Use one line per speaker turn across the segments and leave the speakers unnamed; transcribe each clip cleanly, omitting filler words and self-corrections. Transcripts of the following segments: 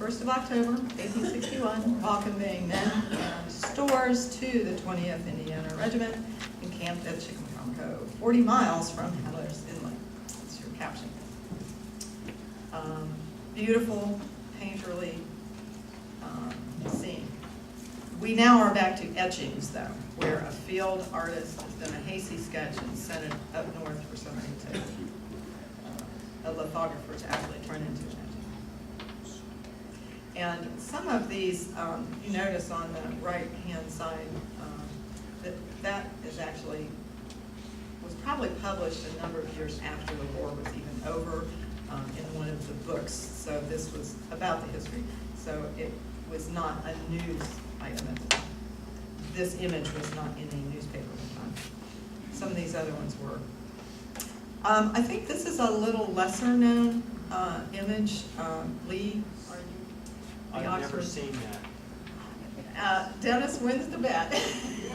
1st of October, 1861, welcoming men and stores to the 20th Indiana Regiment encamped at Chickamauga, 40 miles from Hatteras Inlet. That's your caption. Beautiful, painterly scene. We now are back to etchings, though, where a field artist has done a hasty sketch and sent it up north for somebody to, a lithographer to actually turn into an etching. And some of these, you notice on the right-hand side, that is actually, was probably published a number of years after the war was even over in one of the books. So this was about the history. So it was not a news item at the time. This image was not in a newspaper at the time. Some of these other ones were. I think this is a little lesser known image. Lee, are you?
I've never seen that.
Dennis wins the bet.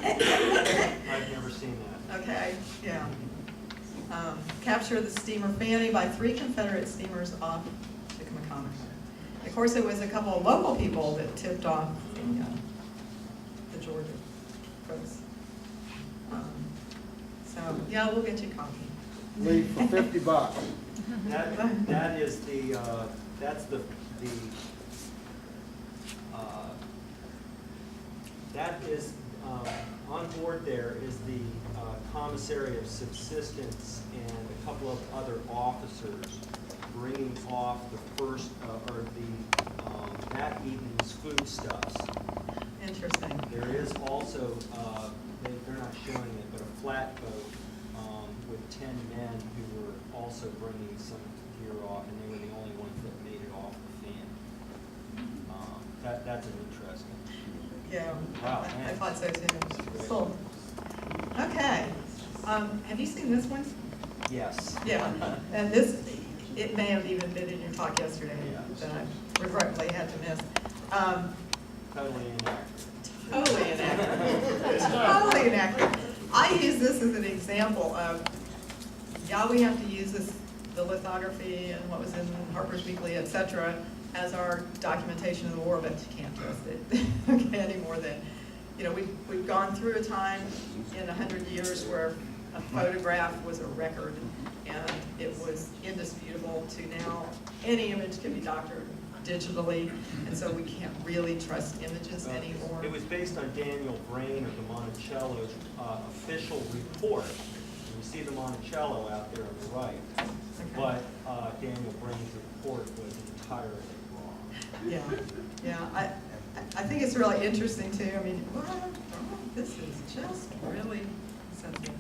I've never seen that.
Okay, yeah. Capture of the steamer Fanny by 3 Confederate steamers off Chickamauga. Of course, it was a couple of local people that tipped off the Georgia folks. So, yeah, we'll get you coffee.
Leave for $50.
That is the that's the that is on board. There is the commissary of subsistence and a couple of other officers bringing off the first or the that evening's foodstuffs.
Interesting.
There is also they're not showing it, but a flatboat with 10 men who were also bringing some gear off, and they were the only ones that made it off the fan. That's an interesting.
Yeah,
Wow,
I
man.
thought so too. Cool. Okay. Have you seen this one?
Yes.
Yeah. And this, it may have even been in your talk yesterday that I regretfully had to miss.
Totally inaccurate.
Totally inaccurate. Totally inaccurate. I use this as an example of, yeah, we have to use this, the lithography and what was in Harper's Weekly, etc., as our documentation of the war, but you can't trust it okay, any more than, you know, we've gone through a time in 100 years where a photograph was a record, and it was indisputable, to now any image can be doctored digitally, and so we can't really trust images anymore.
It was based on Daniel Brain of the Monticello's official report. You see the Monticello out there on the right,
Okay.
but Daniel Brain's report was entirely wrong.
Yeah, yeah. I think it's really interesting too. I mean, what? Oh, this is just really something